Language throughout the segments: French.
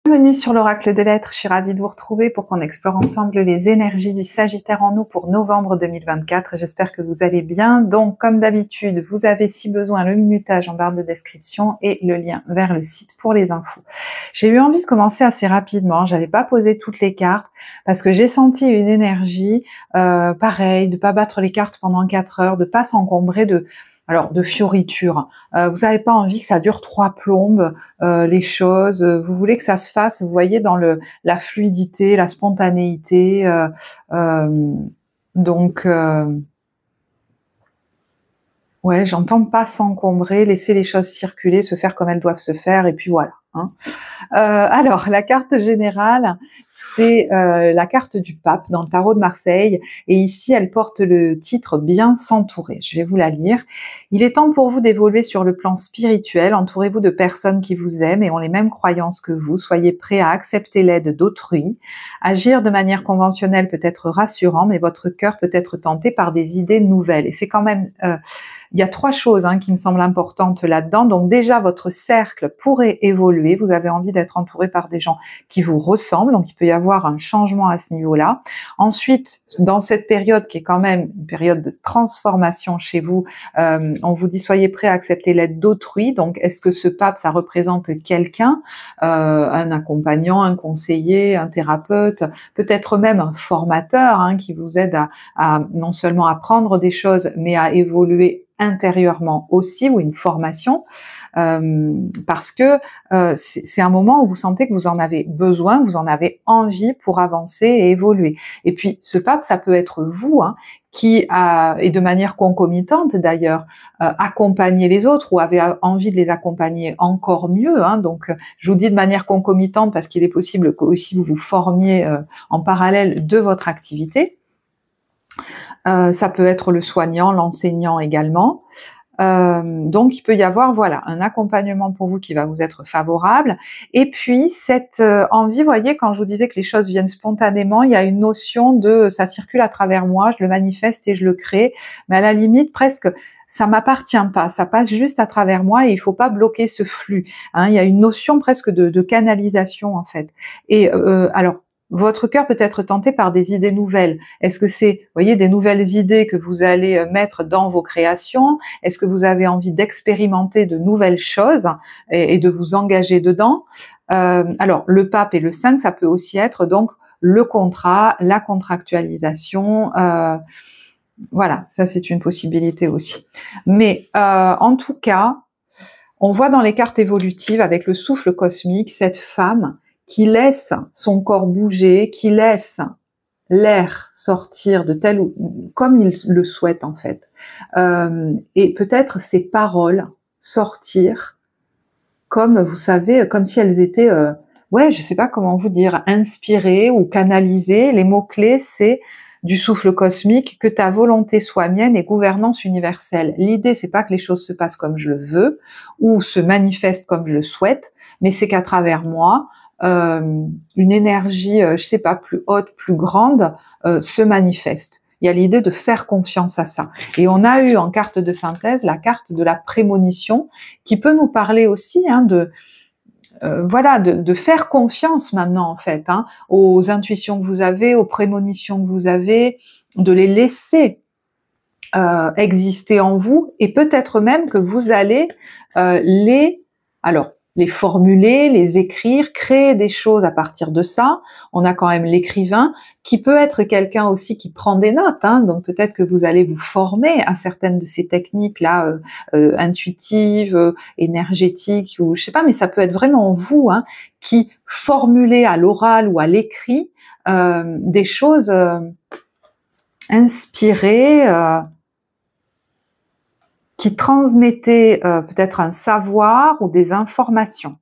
Bienvenue sur l'Oracle de l'Être, je suis ravie de vous retrouver pour qu'on explore ensemble les énergies du Sagittaire en nous pour novembre 2024. J'espère que vous allez bien. Donc, comme d'habitude, vous avez si besoin le minutage en barre de description et le lien vers le site pour les infos. J'ai eu envie de commencer assez rapidement, j'avais pas posé toutes les cartes parce que j'ai senti une énergie, pareil, de pas battre les cartes pendant 4 heures, de pas s'encombrer de fioritures. Vous n'avez pas envie que ça dure 3 plombes, les choses. Vous voulez que ça se fasse, vous voyez, dans la fluidité, la spontanéité. Ouais, j'entends pas s'encombrer, laisser les choses circuler, se faire comme elles doivent se faire, et puis voilà. Hein. Alors, la carte générale, c'est la carte du pape dans le tarot de Marseille, et ici elle porte le titre Bien s'entourer. Je vais vous la lire. Il est temps pour vous d'évoluer sur le plan spirituel, entourez-vous de personnes qui vous aiment et ont les mêmes croyances que vous, soyez prêts à accepter l'aide d'autrui. Agir de manière conventionnelle peut être rassurant, mais votre cœur peut être tenté par des idées nouvelles, et c'est quand même... il y a 3 choses qui me semblent importantes là-dedans. Donc déjà, votre cercle pourrait évoluer. Vous avez envie d'être entouré par des gens qui vous ressemblent. Donc il peut y avoir un changement à ce niveau-là. Ensuite, dans cette période qui est quand même une période de transformation chez vous, on vous dit soyez prêts à accepter l'aide d'autrui. Donc est-ce que ce pape, ça représente quelqu'un, un accompagnant, un conseiller, un thérapeute, peut-être même un formateur qui vous aide à non seulement apprendre des choses, mais à évoluer intérieurement aussi, ou une formation, parce que c'est un moment où vous sentez que vous en avez besoin, vous en avez envie pour avancer et évoluer. Et puis ce pape, ça peut être vous, qui a, et de manière concomitante d'ailleurs, accompagner les autres ou avez envie de les accompagner encore mieux. Donc je vous dis de manière concomitante parce qu'il est possible que aussi vous vous formiez en parallèle de votre activité. Ça peut être le soignant, l'enseignant également. Donc il peut y avoir un accompagnement pour vous qui va vous être favorable. Et puis cette envie, voyez, quand je vous disais que les choses viennent spontanément, il y a une notion de ça circule à travers moi, je le manifeste et je le crée, mais à la limite presque ça m'appartient pas, ça passe juste à travers moi et il faut pas bloquer ce flux. Il y a une notion presque de canalisation en fait. Et alors votre cœur peut être tenté par des idées nouvelles. Est-ce que c'est, vous voyez, des nouvelles idées que vous allez mettre dans vos créations? Est-ce que vous avez envie d'expérimenter de nouvelles choses et de vous engager dedans? Alors, le pape et le 5, ça peut aussi être donc le contrat, la contractualisation. Voilà, ça c'est une possibilité aussi. Mais en tout cas, on voit dans les cartes évolutives avec le souffle cosmique cette femme qui laisse son corps bouger, qui laisse l'air sortir de tel ou comme il le souhaite en fait, et peut-être ses paroles sortir comme vous savez, comme si elles étaient, je sais pas comment vous dire, inspirées ou canalisées. Les mots clés c'est du souffle cosmique, que ta volonté soit mienne et gouvernance universelle. L'idée c'est pas que les choses se passent comme je le veux ou se manifestent comme je le souhaite, mais c'est qu'à travers moi une énergie, je sais pas, plus haute, plus grande, se manifeste. Il y a l'idée de faire confiance à ça. Et on a eu en carte de synthèse la carte de la prémonition, qui peut nous parler aussi de faire confiance maintenant en fait, aux intuitions que vous avez, aux prémonitions que vous avez, de les laisser exister en vous, et peut-être même que vous allez les formuler, les écrire, créer des choses à partir de ça. On a quand même l'écrivain qui peut être quelqu'un aussi qui prend des notes, donc peut-être que vous allez vous former à certaines de ces techniques-là, intuitives, énergétiques, ou je sais pas, mais ça peut être vraiment vous qui formulez à l'oral ou à l'écrit des choses inspirées, qui transmettait peut-être un savoir ou des informations.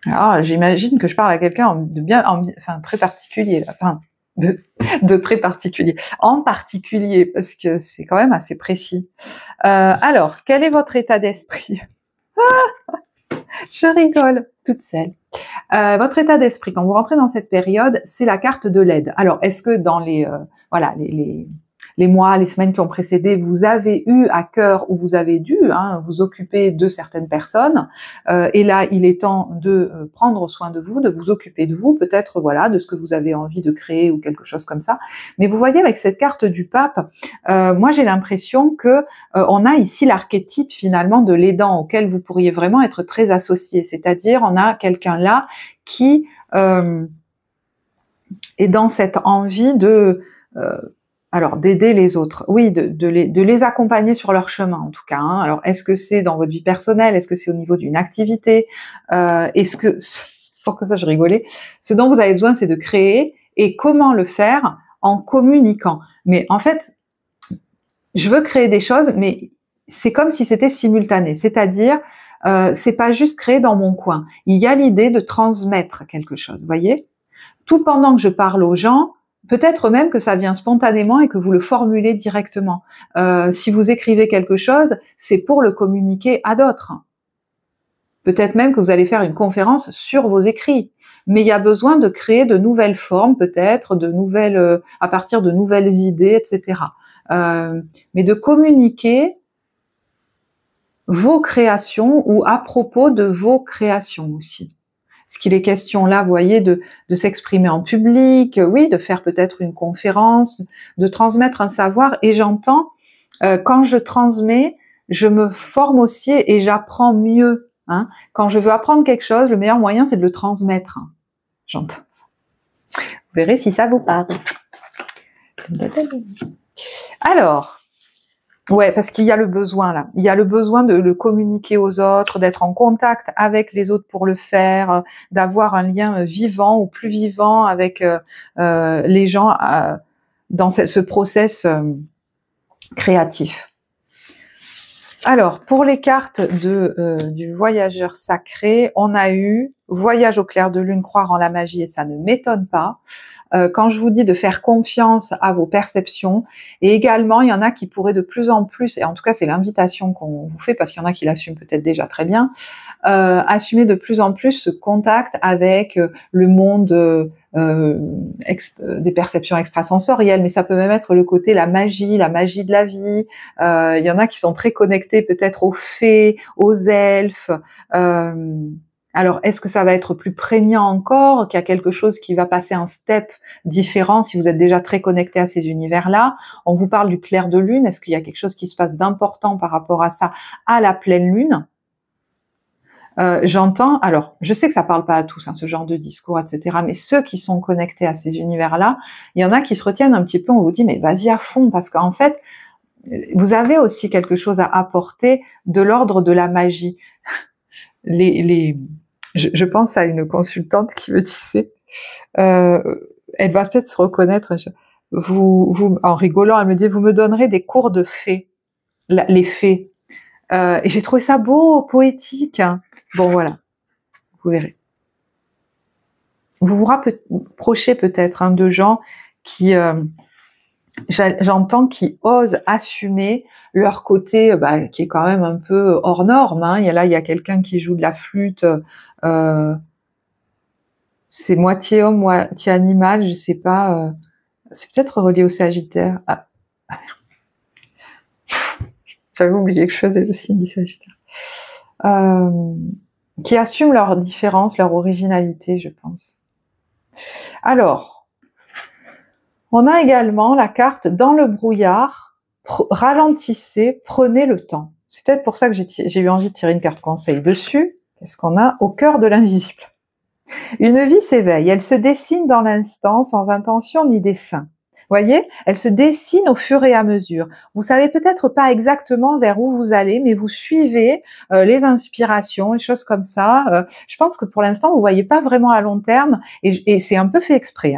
Alors, j'imagine que je parle à quelqu'un de très particulier, de très particulier. En particulier, parce que c'est quand même assez précis. Alors, quel est votre état d'esprit? Je rigole toute seule. Votre état d'esprit, quand vous rentrez dans cette période, c'est la carte de l'aide. Alors, est-ce que dans les les mois, les semaines qui ont précédé, vous avez eu à cœur ou vous avez dû vous occuper de certaines personnes, et là il est temps de prendre soin de vous occuper de vous, peut-être voilà, de ce que vous avez envie de créer ou quelque chose comme ça. Mais vous voyez avec cette carte du pape, moi j'ai l'impression que on a ici l'archétype finalement de l'aidant auquel vous pourriez vraiment être très associé, c'est-à-dire on a quelqu'un là qui est dans cette envie de alors d'aider les autres, oui, de les accompagner sur leur chemin en tout cas. Alors est-ce que c'est dans votre vie personnelle, est-ce que c'est au niveau d'une activité, est-ce que, pourquoi ça je rigolais, ce dont vous avez besoin c'est de créer, et comment le faire? En communiquant. Mais en fait, je veux créer des choses, mais c'est comme si c'était simultané, c'est-à-dire c'est pas juste créer dans mon coin, il y a l'idée de transmettre quelque chose, vous voyez? Tout pendant que je parle aux gens, peut-être même que ça vient spontanément et que vous le formulez directement. Si vous écrivez quelque chose, c'est pour le communiquer à d'autres. Peut-être même que vous allez faire une conférence sur vos écrits. Mais il y a besoin de créer de nouvelles formes, peut-être, de nouvelles, à partir de nouvelles idées, etc. Mais de communiquer vos créations ou à propos de vos créations aussi. Est-ce qu'il est question là, vous voyez, de s'exprimer en public, oui, de faire peut-être une conférence, de transmettre un savoir, et j'entends, quand je transmets, je me forme aussi et j'apprends mieux. Quand je veux apprendre quelque chose, le meilleur moyen c'est de le transmettre. J'entends. Vous verrez si ça vous parle. Alors, ouais, parce qu'il y a le besoin là. Il y a le besoin de le communiquer aux autres, d'être en contact avec les autres pour le faire, d'avoir un lien vivant ou plus vivant avec les gens dans ce process créatif. Alors, pour les cartes du voyageur sacré, on a eu voyage au clair de lune, croire en la magie, et ça ne m'étonne pas. Quand je vous dis de faire confiance à vos perceptions, et également il y en a qui pourraient de plus en plus, et en tout cas c'est l'invitation qu'on vous fait parce qu'il y en a qui l'assument peut-être déjà très bien, assumer de plus en plus ce contact avec le monde des perceptions extrasensorielles, mais ça peut même être le côté la magie de la vie. Il y en a qui sont très connectés peut-être aux fées, aux elfes. Alors, est-ce que ça va être plus prégnant encore, qu'il y a quelque chose qui va passer un step différent si vous êtes déjà très connecté à ces univers-là? On vous parle du clair de lune, est-ce qu'il y a quelque chose qui se passe d'important par rapport à ça, à la pleine lune? J'entends, alors, je sais que ça parle pas à tous, ce genre de discours, etc., mais ceux qui sont connectés à ces univers-là, il y en a qui se retiennent un petit peu, on vous dit, mais vas-y à fond, parce qu'en fait, vous avez aussi quelque chose à apporter de l'ordre de la magie. Je pense à une consultante qui me disait, elle va peut-être se reconnaître, vous, en rigolant, elle me dit, vous me donnerez des cours de fées, les fées. Et j'ai trouvé ça beau, poétique. Bon, voilà, vous verrez. Vous vous rapprochez peut-être de gens qui, j'entends, qui osent assumer leur côté, qui est quand même un peu hors norme. Il y a quelqu'un qui joue de la flûte, c'est moitié homme, moitié animal, je sais pas. C'est peut-être relié au Sagittaire. Ah. J'avais oublié que je faisais le signe du Sagittaire. Qui assument leur différence, leur originalité, je pense. Alors, on a également la carte dans le brouillard, ralentissez, prenez le temps. C'est peut-être pour ça que j'ai eu envie de tirer une carte conseil dessus. Qu'est-ce qu'on a? Au cœur de l'invisible. Une vie s'éveille, elle se dessine dans l'instant sans intention ni dessein. Voyez, elle se dessine au fur et à mesure. Vous savez peut-être pas exactement vers où vous allez, mais vous suivez les inspirations, les choses comme ça. Je pense que pour l'instant, vous voyez pas vraiment à long terme, et c'est un peu fait exprès.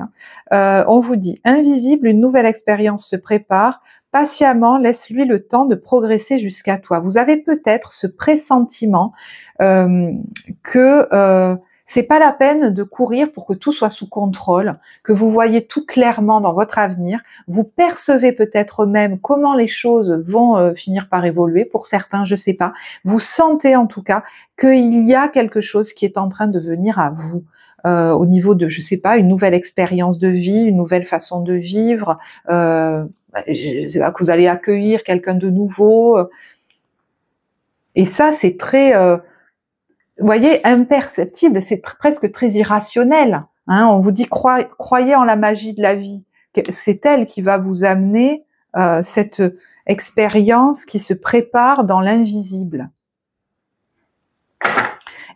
On vous dit, invisible, une nouvelle expérience se prépare. Patiemment, laisse-lui le temps de progresser jusqu'à toi. Vous avez peut-être ce pressentiment que c'est pas la peine de courir pour que tout soit sous contrôle, que vous voyez tout clairement dans votre avenir. Vous percevez peut-être même comment les choses vont finir par évoluer. Pour certains, je sais pas. Vous sentez en tout cas qu'il y a quelque chose qui est en train de venir à vous. au niveau de, je sais pas, une nouvelle expérience de vie, une nouvelle façon de vivre, je sais pas, que vous allez accueillir quelqu'un de nouveau. Et ça, c'est très, vous voyez, imperceptible, c'est presque très irrationnel. Hein, on vous dit croyez en la magie de la vie. C'est elle qui va vous amener cette expérience qui se prépare dans l'invisible.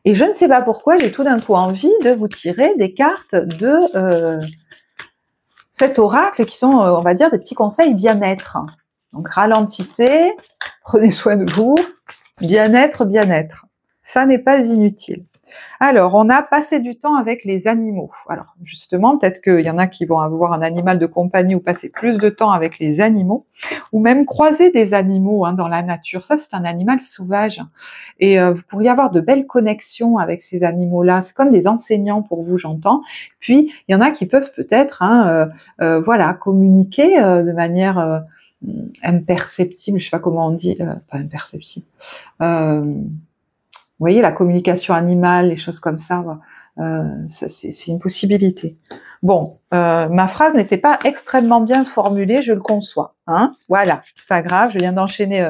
Et je ne sais pas pourquoi, j'ai tout d'un coup envie de vous tirer des cartes de cet oracle qui sont, on va dire, des petits conseils bien-être. Donc ralentissez, prenez soin de vous, bien-être, bien-être. Ça n'est pas inutile. Alors, on a passé du temps avec les animaux. Alors, justement, peut-être qu'il y en a qui vont avoir un animal de compagnie ou passer plus de temps avec les animaux, ou même croiser des animaux dans la nature. Ça, c'est un animal sauvage. Et vous pourriez avoir de belles connexions avec ces animaux-là. C'est comme des enseignants pour vous, j'entends. Puis, il y en a qui peuvent peut-être voilà, communiquer de manière imperceptible, je sais pas comment on dit, pas imperceptible. Vous voyez, la communication animale, les choses comme ça, c'est une possibilité. Bon, ma phrase n'était pas extrêmement bien formulée, je le conçois. Hein, voilà, c'est pas grave, je viens d'enchaîner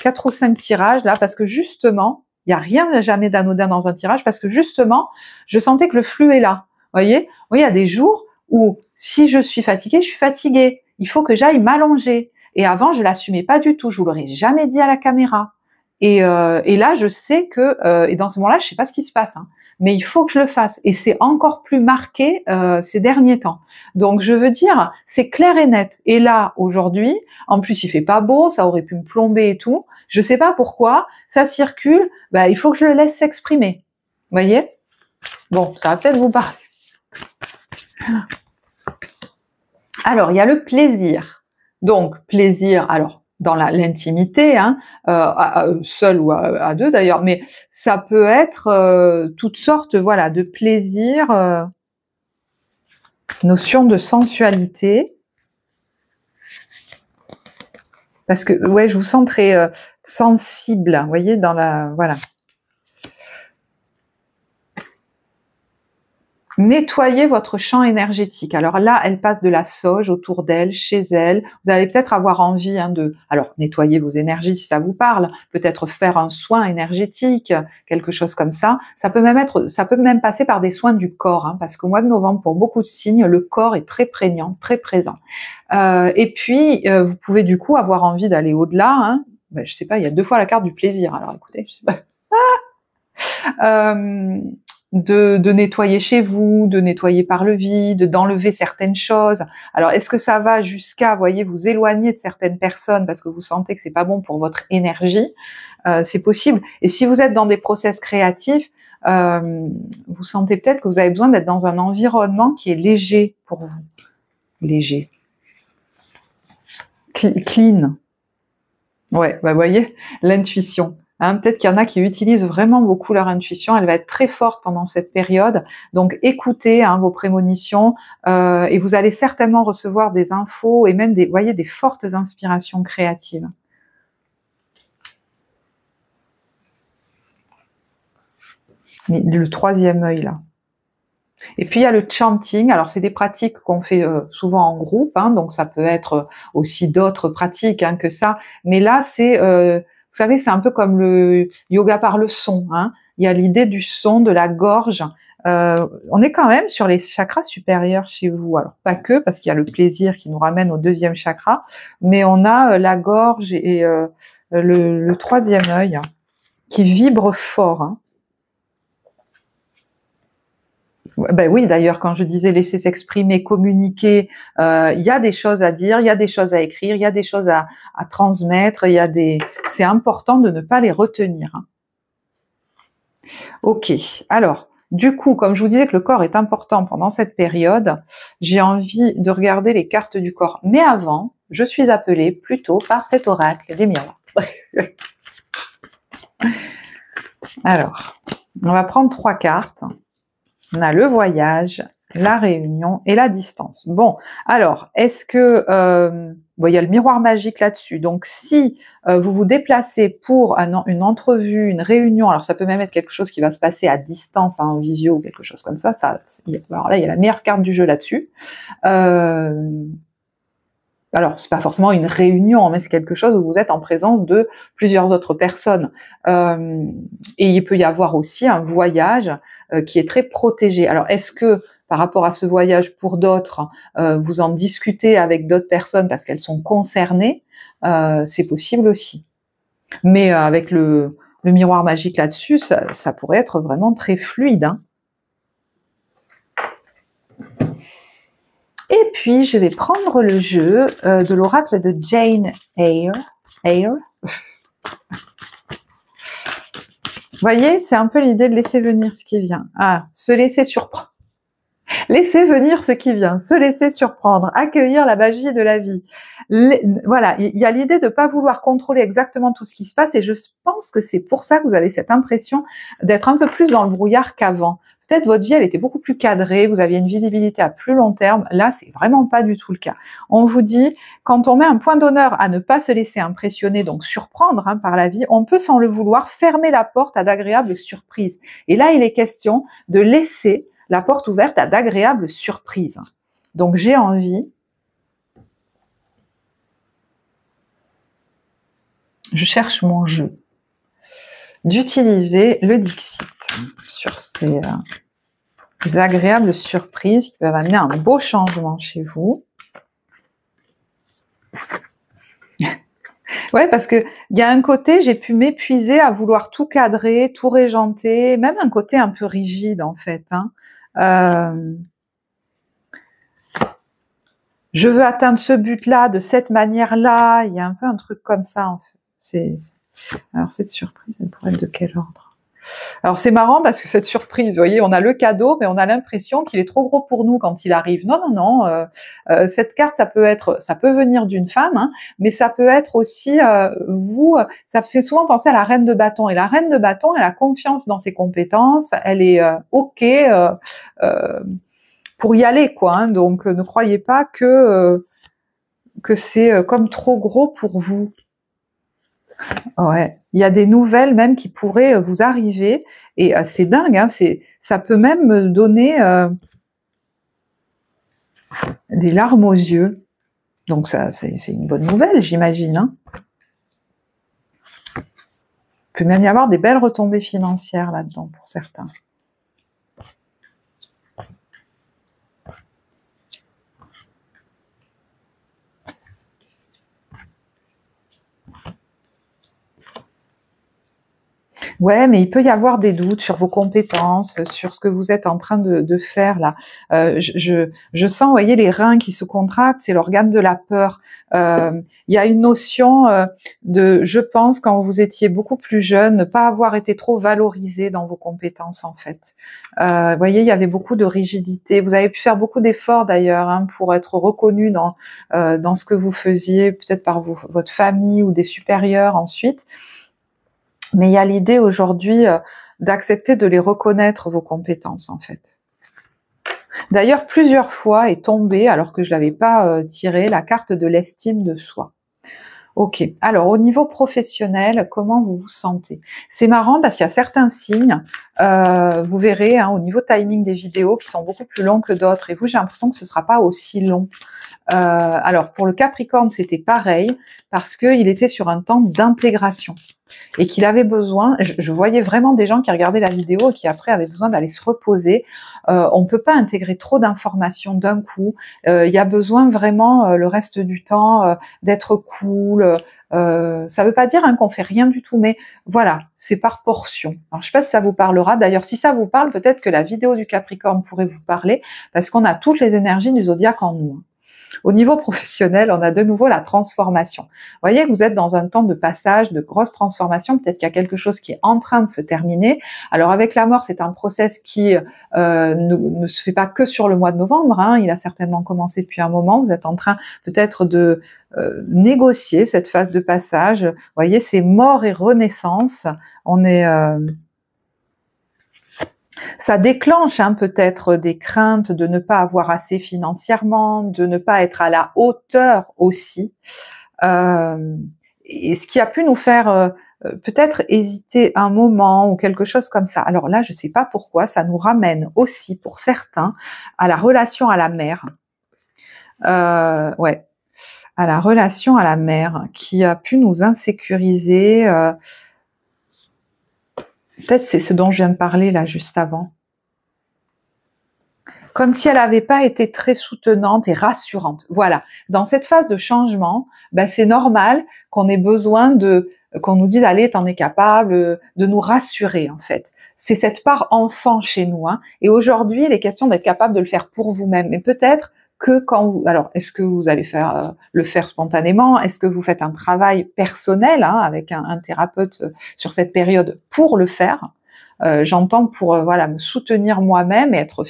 4 ou 5 tirages là, parce que justement, il n'y a rien jamais d'anodin dans un tirage, parce que justement, je sentais que le flux est là. Vous voyez, oui, il y a des jours où, si je suis fatiguée, je suis fatiguée. Il faut que j'aille m'allonger. Et avant, je l'assumais pas du tout, je vous l'aurais jamais dit à la caméra. Et là, je sais que, et dans ce moment-là, je sais pas ce qui se passe, mais il faut que je le fasse. Et c'est encore plus marqué ces derniers temps. Donc, je veux dire, c'est clair et net. Et là, aujourd'hui, en plus, il fait pas beau, ça aurait pu me plomber et tout. Je sais pas pourquoi, ça circule. Il faut que je le laisse s'exprimer. Vous voyez? Bon, ça va peut-être vous parler. Alors, il y a le plaisir. Donc, plaisir. Alors, dans l'intimité, seul ou à deux d'ailleurs, mais ça peut être toutes sortes, voilà, de plaisir, notion de sensualité, parce que ouais, je vous sens très sensible, vous voyez, dans la, voilà. Nettoyez votre champ énergétique. Alors là, elle passe de la sauge autour d'elle, chez elle. Vous allez peut-être avoir envie alors nettoyer vos énergies si ça vous parle. Peut-être faire un soin énergétique, quelque chose comme ça. Ça peut même passer par des soins du corps, parce qu'au mois de novembre, pour beaucoup de signes, le corps est très prégnant, très présent. Et puis, vous pouvez du coup avoir envie d'aller au-delà. Je sais pas, il y a 2 fois la carte du plaisir. Alors écoutez, je sais pas. De nettoyer chez vous, de nettoyer par le vide, d'enlever certaines choses. Alors, est-ce que ça va jusqu'à, voyez, vous éloigner de certaines personnes parce que vous sentez que c'est pas bon pour votre énergie? C'est possible. Et si vous êtes dans des process créatifs, vous sentez peut-être que vous avez besoin d'être dans un environnement qui est léger pour vous. Léger. Clean. Ouais, vous voyez, l'intuition. Peut-être qu'il y en a qui utilisent vraiment beaucoup leur intuition, elle va être très forte pendant cette période, donc écoutez vos prémonitions et vous allez certainement recevoir des infos et même des fortes inspirations créatives. Le 3e œil là. Et puis il y a le chanting, alors c'est des pratiques qu'on fait souvent en groupe, donc ça peut être aussi d'autres pratiques que ça, mais là c'est... vous savez, c'est un peu comme le yoga par le son. Il y a l'idée du son, de la gorge. On est quand même sur les chakras supérieurs chez vous. Alors, pas que, parce qu'il y a le plaisir qui nous ramène au 2e chakra, mais on a la gorge et le 3e œil qui vibre fort. Oui, d'ailleurs, quand je disais laisser s'exprimer, communiquer, il y a des choses à dire, il y a des choses à écrire, il y a des choses à transmettre, c'est important de ne pas les retenir. Ok, alors, du coup, comme je vous disais que le corps est important pendant cette période, j'ai envie de regarder les cartes du corps. Mais avant, je suis appelée plutôt par cet oracle des miroirs. Alors, on va prendre 3 cartes. On a le voyage, la réunion et la distance. Bon, alors, est-ce que... bon, il y a le miroir magique là-dessus. Donc, si vous vous déplacez pour une entrevue, une réunion, alors ça peut même être quelque chose qui va se passer à distance, hein, en visio ou quelque chose comme ça, alors là, il y a la meilleure carte du jeu là-dessus. Alors, c'est pas forcément une réunion, mais c'est quelque chose où vous êtes en présence de plusieurs autres personnes. Et il peut y avoir aussi un voyage qui est très protégé. Alors, est-ce que par rapport à ce voyage pour d'autres, vous en discutez avec d'autres personnes parce qu'elles sont concernées? C'est possible aussi. Mais avec le miroir magique là-dessus, ça pourrait être vraiment très fluide, hein. Et puis, je vais prendre le jeu de l'oracle de Jane Eyre. Vous voyez, c'est un peu l'idée de laisser venir ce qui vient. Ah, se laisser surprendre. Laisser venir ce qui vient, se laisser surprendre, accueillir la magie de la vie. Voilà, il y a l'idée de ne pas vouloir contrôler exactement tout ce qui se passe et je pense que c'est pour ça que vous avez cette impression d'être un peu plus dans le brouillard qu'avant. Peut-être votre vie, elle était beaucoup plus cadrée, vous aviez une visibilité à plus long terme. Là, c'est vraiment pas du tout le cas. On vous dit, quand on met un point d'honneur à ne pas se laisser impressionner, donc surprendre hein, par la vie, on peut sans le vouloir fermer la porte à d'agréables surprises. Et là, il est question de laisser la porte ouverte à d'agréables surprises. Donc j'ai envie, je cherche mon jeu, d'utiliser le Dixit sur ces agréables surprises qui peuvent amener un beau changement chez vous. Ouais, parce que il y a un côté, j'ai pu m'épuiser à vouloir tout cadrer, tout régenter, même un côté un peu rigide en fait, hein. Je veux atteindre ce but-là de cette manière-là. Il y a un peu un truc comme ça en fait. Alors cette surprise, elle pourrait être de quel ordre? Alors c'est marrant parce que cette surprise, vous voyez, on a le cadeau, mais on a l'impression qu'il est trop gros pour nous quand il arrive. Non, non, non. Cette carte, ça peut venir d'une femme, hein, mais ça peut être aussi vous. Ça fait souvent penser à la reine de bâton. Et la reine de bâton, elle a confiance dans ses compétences. Elle est ok pour y aller, quoi. Hein, donc ne croyez pas que c'est comme trop gros pour vous. Ouais, il y a des nouvelles même qui pourraient vous arriver et c'est dingue, hein, ça peut même me donner des larmes aux yeux. Donc ça, c'est une bonne nouvelle, j'imagine. Hein. Il peut même y avoir des belles retombées financières là-dedans pour certains. Ouais, mais il peut y avoir des doutes sur vos compétences, sur ce que vous êtes en train de faire là. Je sens, vous voyez, les reins qui se contractent, c'est l'organe de la peur. Il y a une notion de, je pense, quand vous étiez beaucoup plus jeune, ne pas avoir été trop valorisé dans vos compétences en fait. Vous voyez, il y avait beaucoup de rigidité. Vous avez pu faire beaucoup d'efforts d'ailleurs hein, pour être reconnu dans ce que vous faisiez, peut-être par votre famille ou des supérieurs ensuite. Mais il y a l'idée aujourd'hui d'accepter de les reconnaître, vos compétences, en fait. D'ailleurs, plusieurs fois est tombée, alors que je l'avais pas tiré, la carte de l'estime de soi. Ok, alors au niveau professionnel, comment vous vous sentez? C'est marrant parce qu'il y a certains signes, vous verrez hein, au niveau timing des vidéos qui sont beaucoup plus longs que d'autres, et vous j'ai l'impression que ce sera pas aussi long. Alors pour le Capricorne c'était pareil, parce qu'il était sur un temps d'intégration, et qu'il avait besoin, je voyais vraiment des gens qui regardaient la vidéo et qui après avaient besoin d'aller se reposer. On peut pas intégrer trop d'informations d'un coup, il y a besoin vraiment le reste du temps d'être cool. Ça veut pas dire hein, qu'on fait rien du tout, mais voilà, c'est par portion. Alors je sais pas si ça vous parlera. D'ailleurs, si ça vous parle, peut-être que la vidéo du Capricorne pourrait vous parler, parce qu'on a toutes les énergies du zodiaque en nous. Au niveau professionnel, on a de nouveau la transformation. Vous voyez que vous êtes dans un temps de passage, de grosse transformation. Peut-être qu'il y a quelque chose qui est en train de se terminer. Alors avec la mort, c'est un process qui ne se fait pas que sur le mois de novembre. Hein. Il a certainement commencé depuis un moment. Vous êtes en train peut-être de négocier cette phase de passage. Vous voyez, c'est mort et renaissance. On est Ça déclenche hein, peut-être des craintes de ne pas avoir assez financièrement, de ne pas être à la hauteur aussi. Et ce qui a pu nous faire peut-être hésiter un moment ou quelque chose comme ça. Alors là, je ne sais pas pourquoi, ça nous ramène aussi pour certains à la relation à la mère. Ouais, à la relation à la mère qui a pu nous insécuriser. Peut-être c'est ce dont je viens de parler là juste avant. Comme si elle n'avait pas été très soutenante et rassurante. Voilà. Dans cette phase de changement, ben c'est normal qu'on ait besoin qu'on nous dise allez, t'en es capable, de nous rassurer en fait. C'est cette part enfant chez nous. Hein. Et aujourd'hui, il est question d'être capable de le faire pour vous-même. Mais peut-être que quand vous, alors est-ce que vous allez le faire spontanément? Est-ce que vous faites un travail personnel hein, avec un thérapeute sur cette période pour le faire? J'entends pour voilà me soutenir moi-même et être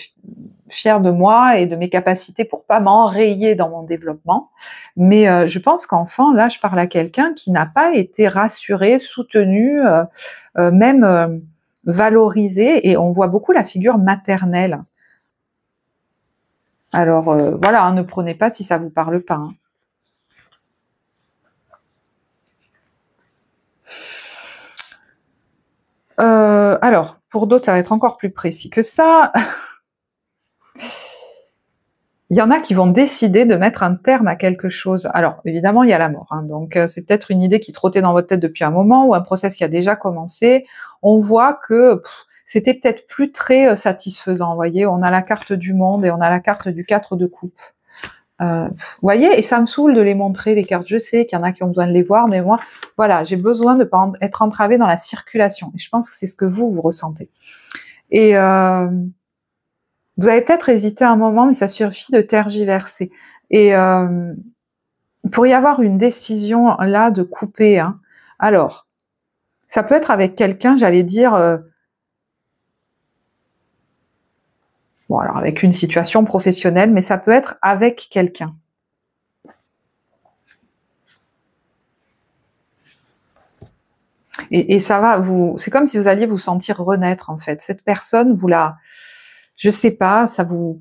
fière de moi et de mes capacités pour pas m'enrayer dans mon développement. Mais je pense qu'enfant, là, je parle à quelqu'un qui n'a pas été rassuré, soutenu, même valorisé, et on voit beaucoup la figure maternelle. Alors voilà, hein, ne prenez pas si ça vous parle pas. Hein. Alors, pour d'autres, ça va être encore plus précis que ça. Il y en a qui vont décider de mettre un terme à quelque chose. Alors, évidemment, il y a la mort. Hein, donc, c'est peut-être une idée qui trottait dans votre tête depuis un moment ou un process qui a déjà commencé. On voit que c'était peut-être plus très satisfaisant. Vous voyez, on a la carte du monde et on a la carte du 4 de coupe. Vous voyez, et ça me saoule de les montrer, les cartes. Je sais qu'il y en a qui ont besoin de les voir, mais moi, voilà, j'ai besoin de pas être entravée dans la circulation. Et je pense que c'est ce que vous ressentez. Et vous avez peut-être hésité un moment, mais ça suffit de tergiverser. Et il pourrait y avoir une décision là de couper. Hein. Alors, ça peut être avec quelqu'un, j'allais dire, bon alors avec une situation professionnelle, mais ça peut être avec quelqu'un. Et ça va, c'est comme si vous alliez vous sentir renaître en fait. Cette personne, je sais pas, ça vous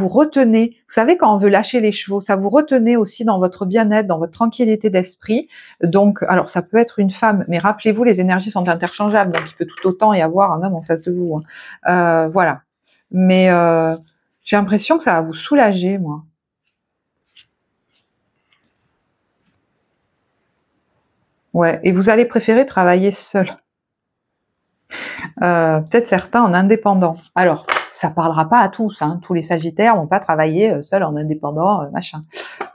retenait. Vous savez, quand on veut lâcher les chevaux, ça vous retenait aussi dans votre bien-être, dans votre tranquillité d'esprit. Donc, alors ça peut être une femme, mais rappelez-vous, les énergies sont interchangeables, donc il peut tout autant y avoir un homme en face de vous. Hein. Voilà. Mais j'ai l'impression que ça va vous soulager, moi. Ouais. Et vous allez préférer travailler seul. Peut-être certains en indépendant. Alors, ça parlera pas à tous, hein. Tous les Sagittaires vont pas travailler seuls en indépendant, machin.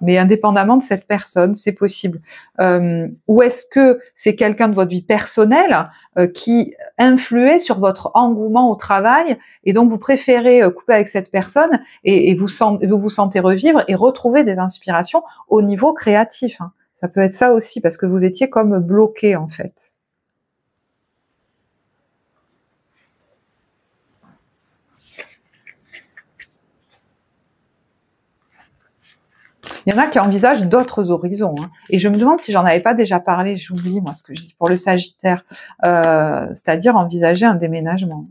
Mais indépendamment de cette personne, c'est possible. Ou est-ce que c'est quelqu'un de votre vie personnelle qui influait sur votre engouement au travail et donc vous préférez couper avec cette personne et vous vous sentez revivre et retrouver des inspirations au niveau créatif. Hein. Ça peut être ça aussi parce que vous étiez comme bloqué en fait. Il y en a qui envisagent d'autres horizons. Hein. Et je me demande si j'en avais pas déjà parlé, j'oublie moi ce que je dis pour le Sagittaire, c'est-à-dire envisager un déménagement.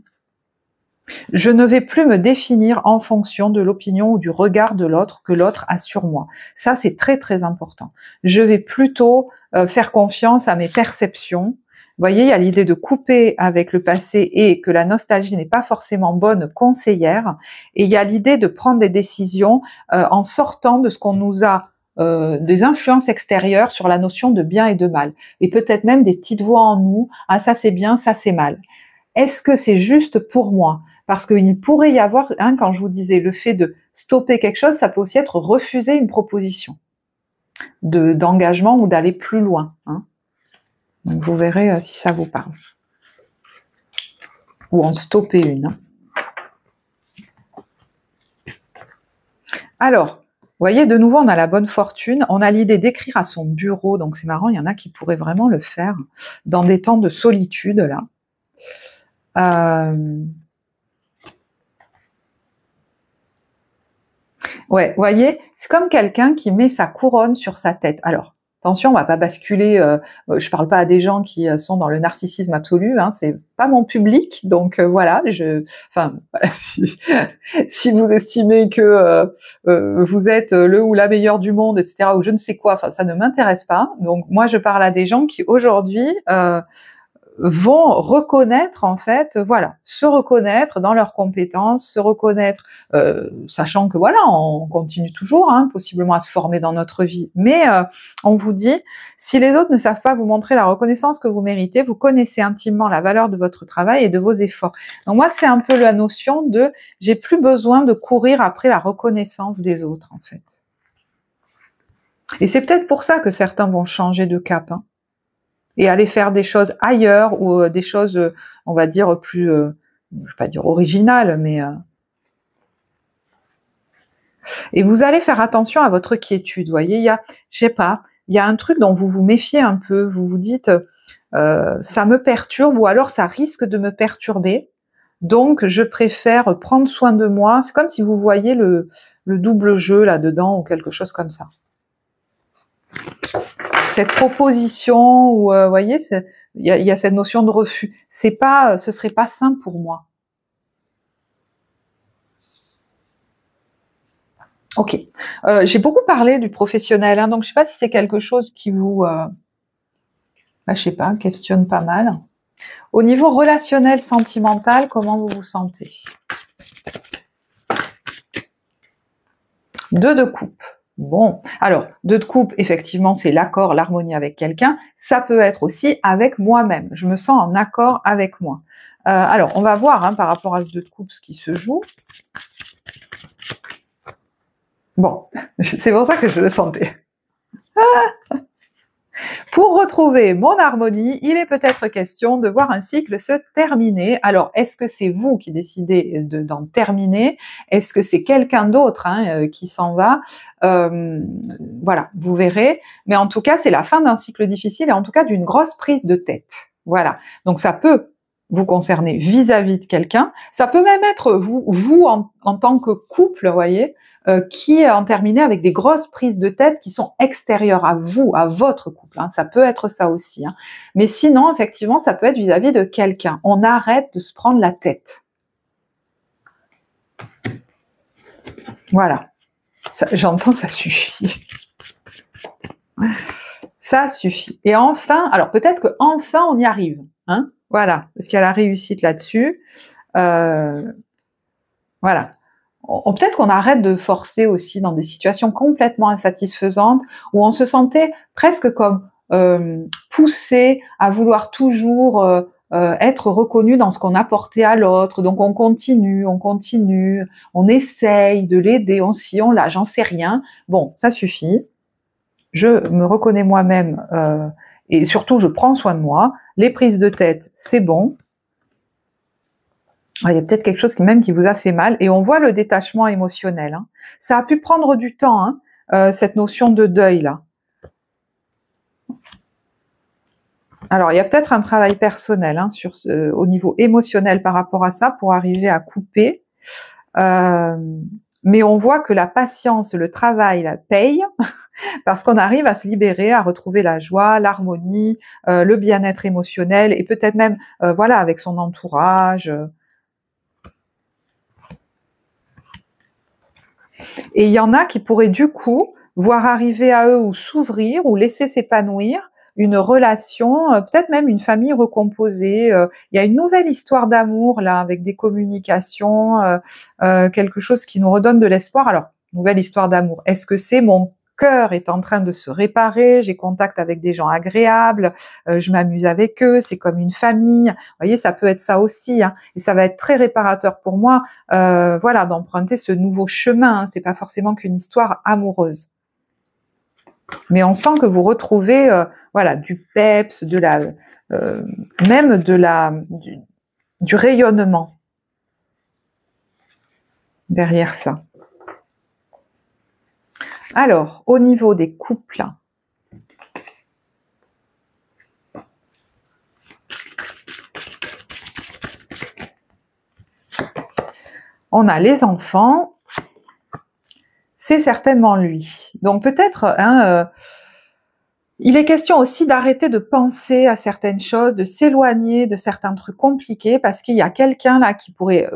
Je ne vais plus me définir en fonction de l'opinion ou du regard de l'autre que l'autre a sur moi. Ça, c'est très très important. Je vais plutôt faire confiance à mes perceptions. Vous voyez, il y a l'idée de couper avec le passé et que la nostalgie n'est pas forcément bonne conseillère. Et il y a l'idée de prendre des décisions en sortant de ce qu'on nous a des influences extérieures sur la notion de bien et de mal. Et peut-être même des petites voix en nous, ah ça c'est bien, ça c'est mal. Est-ce que c'est juste pour moi? Parce qu'il pourrait y avoir, hein, quand je vous disais, le fait de stopper quelque chose, ça peut aussi être refuser une proposition d'engagement ou d'aller plus loin. Hein. Donc vous verrez si ça vous parle. Ou en stopper une. Hein. Alors, vous voyez, de nouveau, on a la bonne fortune. On a l'idée d'écrire à son bureau. Donc c'est marrant, il y en a qui pourraient vraiment le faire dans des temps de solitude, là. Ouais, vous voyez, c'est comme quelqu'un qui met sa couronne sur sa tête. Alors, Attention, on va pas basculer. Je parle pas à des gens qui sont dans le narcissisme absolu. Hein, c'est pas mon public. Donc voilà. Enfin, voilà, si vous estimez que vous êtes le ou la meilleure du monde, etc., ou je ne sais quoi, enfin, ça ne m'intéresse pas. Donc moi, je parle à des gens qui aujourd'hui vont reconnaître en fait, voilà, se reconnaître dans leurs compétences, se reconnaître, sachant que voilà, on continue toujours, hein, possiblement à se former dans notre vie, mais on vous dit, si les autres ne savent pas vous montrer la reconnaissance que vous méritez, vous connaissez intimement la valeur de votre travail et de vos efforts. Donc moi, c'est un peu la notion de, j'ai plus besoin de courir après la reconnaissance des autres en fait. Et c'est peut-être pour ça que certains vont changer de cap, hein, et aller faire des choses ailleurs ou des choses, on va dire, plus, je vais pas dire originales, mais... Et vous allez faire attention à votre quiétude, vous voyez, il y a, je sais pas, il y a un truc dont vous vous méfiez un peu, vous vous dites, ça me perturbe, ou alors ça risque de me perturber, donc je préfère prendre soin de moi, c'est comme si vous voyez le double jeu là-dedans, ou quelque chose comme ça. Cette proposition, ou vous voyez, il y a cette notion de refus. C'est pas, ce serait pas sain pour moi. Ok. J'ai beaucoup parlé du professionnel, hein, donc je sais pas si c'est quelque chose qui vous, je sais pas, questionne pas mal. Au niveau relationnel, sentimental, comment vous vous sentez? 2 de coupe. Bon, alors, 2 de coupe, effectivement, c'est l'accord, l'harmonie avec quelqu'un. Ça peut être aussi avec moi-même. Je me sens en accord avec moi. Alors, on va voir, hein, par rapport à ce 2 de coupe, ce qui se joue. Bon, c'est pour ça que je le sentais. Pour retrouver mon harmonie, il est peut-être question de voir un cycle se terminer. Alors, est-ce que c'est vous qui décidez d'en terminer? Est-ce que c'est quelqu'un d'autre, hein, qui s'en va? Voilà, vous verrez. Mais en tout cas, c'est la fin d'un cycle difficile et en tout cas d'une grosse prise de tête. Voilà. Donc ça peut vous concerner vis-à-vis de quelqu'un. Ça peut même être vous en tant que couple, vous voyez, qui en terminé avec des grosses prises de tête qui sont extérieures à vous, à votre couple. Hein. Ça peut être ça aussi. Hein. Mais sinon, effectivement, ça peut être vis-à-vis de quelqu'un. On arrête de se prendre la tête. Voilà. J'entends, ça suffit. Ça suffit. Et enfin, alors peut-être que enfin on y arrive. Hein, voilà, parce qu'il y a la réussite là-dessus. Voilà. Peut-être qu'on arrête de forcer aussi dans des situations complètement insatisfaisantes où on se sentait presque comme poussé à vouloir toujours être reconnu dans ce qu'on apportait à l'autre. Donc on continue, on essaye de l'aider, on s'y, on là, j'en sais rien. Bon, ça suffit. Je me reconnais moi-même et surtout je prends soin de moi. Les prises de tête, c'est bon. Il y a peut-être quelque chose qui vous a fait mal et on voit le détachement émotionnel. Hein. Ça a pu prendre du temps, hein, cette notion de deuil là. Alors il y a peut-être un travail personnel, hein, au niveau émotionnel par rapport à ça pour arriver à couper. Mais on voit que la patience, le travail, la paye, parce qu'on arrive à se libérer, à retrouver la joie, l'harmonie, le bien-être émotionnel et peut-être même, voilà, avec son entourage. Et il y en a qui pourraient du coup voir arriver à eux ou s'ouvrir ou laisser s'épanouir une relation, peut-être même une famille recomposée. Il y a une nouvelle histoire d'amour là avec des communications, quelque chose qui nous redonne de l'espoir. Alors, nouvelle histoire d'amour. Est-ce que c'est mon cœur est en train de se réparer, j'ai contact avec des gens agréables, je m'amuse avec eux, c'est comme une famille. Vous voyez, ça peut être ça aussi, hein, et ça va être très réparateur pour moi, voilà, d'emprunter ce nouveau chemin. Hein, c'est pas forcément qu'une histoire amoureuse, mais on sent que vous retrouvez, voilà, du peps, de la, même de la, du rayonnement derrière ça. Alors, au niveau des couples, on a les enfants, c'est certainement lui. Donc peut-être, hein, Il est question aussi d'arrêter de penser à certaines choses, de s'éloigner de certains trucs compliqués, parce qu'il y a quelqu'un là qui pourrait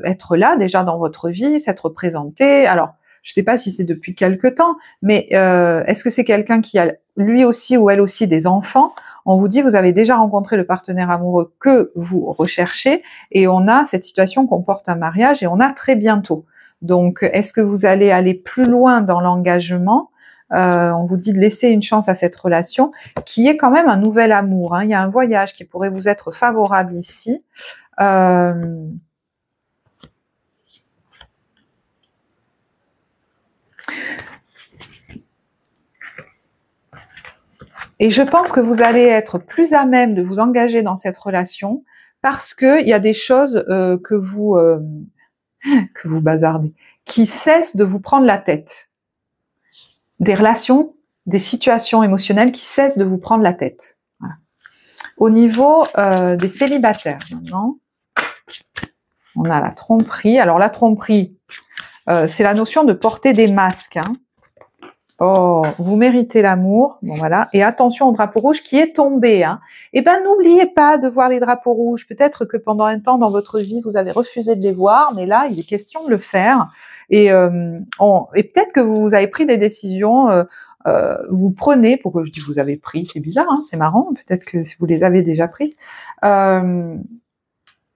être là déjà dans votre vie, s'être présenté. Alors, je ne sais pas si c'est depuis quelque temps, mais est-ce que c'est quelqu'un qui a lui aussi ou elle aussi des enfants? On vous dit, vous avez déjà rencontré le partenaire amoureux que vous recherchez, et on a cette situation qu'on porte un mariage, et on a très bientôt. Donc, est-ce que vous allez aller plus loin dans l'engagement? On vous dit de laisser une chance à cette relation, qui est quand même un nouvel amour. Hein. Il y a un voyage qui pourrait vous être favorable ici. Et je pense que vous allez être plus à même de vous engager dans cette relation, parce qu'il y a des choses que vous bazardez, qui cessent de vous prendre la tête. Des relations, des situations émotionnelles qui cessent de vous prendre la tête. Voilà. Au niveau des célibataires, maintenant, on a la tromperie. Alors la tromperie, c'est la notion de porter des masques. Hein. Oh, vous méritez l'amour. Bon voilà. Et attention au drapeau rouge qui est tombé. Hein. Eh ben n'oubliez pas de voir les drapeaux rouges. Peut-être que pendant un temps dans votre vie vous avez refusé de les voir, mais là il est question de le faire. Et peut-être que vous avez pris des décisions. Vous prenez, pourquoi je dis vous avez pris, c'est bizarre, hein, c'est marrant, peut-être que vous les avez déjà prises.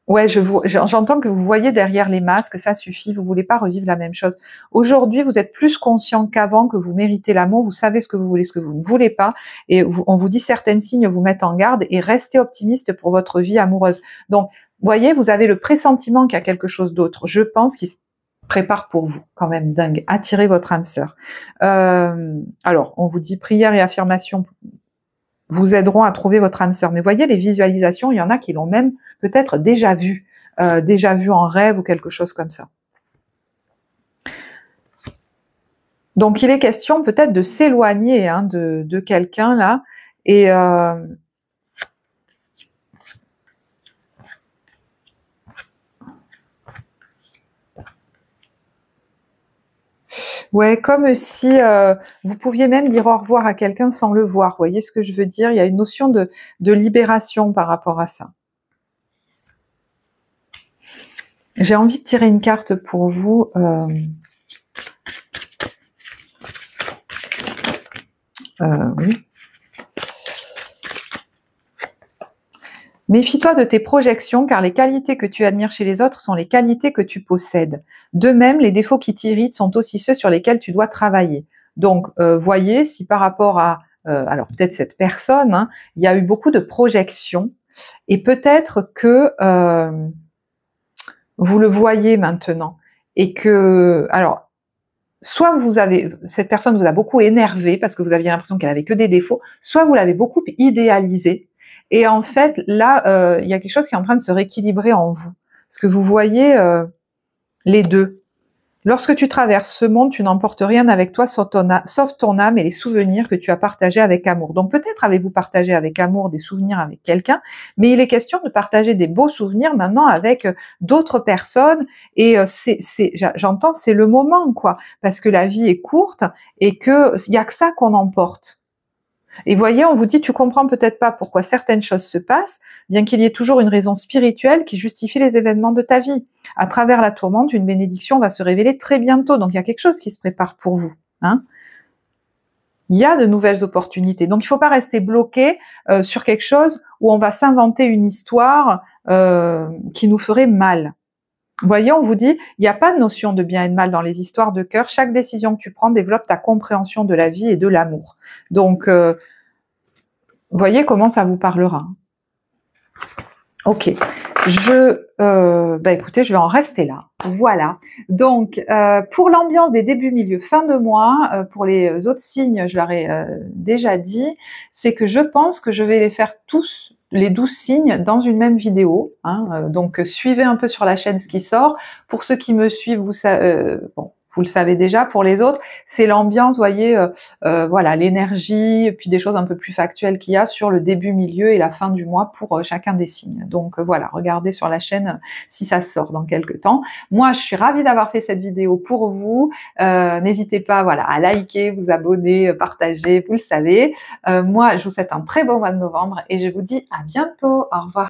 Ouais, j'entends que vous voyez derrière les masques, ça suffit, vous voulez pas revivre la même chose. Aujourd'hui, vous êtes plus conscient qu'avant que vous méritez l'amour, vous savez ce que vous voulez, ce que vous ne voulez pas, et on vous dit certains signes vous mettent en garde, et restez optimiste pour votre vie amoureuse. Donc, voyez, vous avez le pressentiment qu'il y a quelque chose d'autre. Je pense qu'il se prépare pour vous, quand même dingue. Attirez votre âme sœur. Alors, on vous dit prière et affirmation vous aideront à trouver votre âme sœur. Mais voyez, les visualisations, il y en a qui l'ont même peut-être déjà vu en rêve ou quelque chose comme ça. Donc, il est question peut-être de s'éloigner hein, de quelqu'un là, et ouais, comme si vous pouviez même dire au revoir à quelqu'un sans le voir. Vous voyez ce que je veux dire? Il y a une notion de libération par rapport à ça. J'ai envie de tirer une carte pour vous. Oui. Méfie-toi de tes projections, car les qualités que tu admires chez les autres sont les qualités que tu possèdes. De même, les défauts qui t'irritent sont aussi ceux sur lesquels tu dois travailler. Donc, voyez, si par rapport à, alors peut-être cette personne, hein, il y a eu beaucoup de projections, et peut-être que vous le voyez maintenant, et que, alors, soit cette personne vous a beaucoup énervé parce que vous aviez l'impression qu'elle avait que des défauts, soit vous l'avez beaucoup idéalisé. Et en fait, là, il y a quelque chose qui est en train de se rééquilibrer en vous. Parce que vous voyez les deux. Lorsque tu traverses ce monde, tu n'emportes rien avec toi sauf ton âme et les souvenirs que tu as partagés avec amour. Donc peut-être avez-vous partagé avec amour des souvenirs avec quelqu'un, mais il est question de partager des beaux souvenirs maintenant avec d'autres personnes. Et j'entends, c'est le moment, quoi, parce que la vie est courte et que il y a que ça qu'on emporte. Et voyez, on vous dit, tu comprends peut-être pas pourquoi certaines choses se passent, bien qu'il y ait toujours une raison spirituelle qui justifie les événements de ta vie. À travers la tourmente, une bénédiction va se révéler très bientôt, donc il y a quelque chose qui se prépare pour vous. Hein. Il y a de nouvelles opportunités, donc il ne faut pas rester bloqué sur quelque chose où on va s'inventer une histoire qui nous ferait mal. Vous voyez, on vous dit, il n'y a pas de notion de bien et de mal dans les histoires de cœur. Chaque décision que tu prends développe ta compréhension de la vie et de l'amour. Donc, voyez comment ça vous parlera. Ok, écoutez, je vais en rester là. Voilà. Donc, pour l'ambiance des débuts, milieu, fin de mois, pour les autres signes, je leur ai déjà dit, c'est que je pense que je vais les faire tous, les 12 signes, dans une même vidéo. Hein, donc, suivez un peu sur la chaîne ce qui sort. Pour ceux qui me suivent, bon, vous le savez déjà. Pour les autres, c'est l'ambiance, voyez, voilà, l'énergie, et puis des choses un peu plus factuelles qu'il y a sur le début, milieu et la fin du mois pour chacun des signes. Donc voilà, regardez sur la chaîne si ça sort dans quelques temps. Moi, je suis ravie d'avoir fait cette vidéo pour vous. N'hésitez pas, voilà, à liker, vous abonner, partager, vous le savez. Moi, je vous souhaite un très beau mois de novembre et je vous dis à bientôt. Au revoir.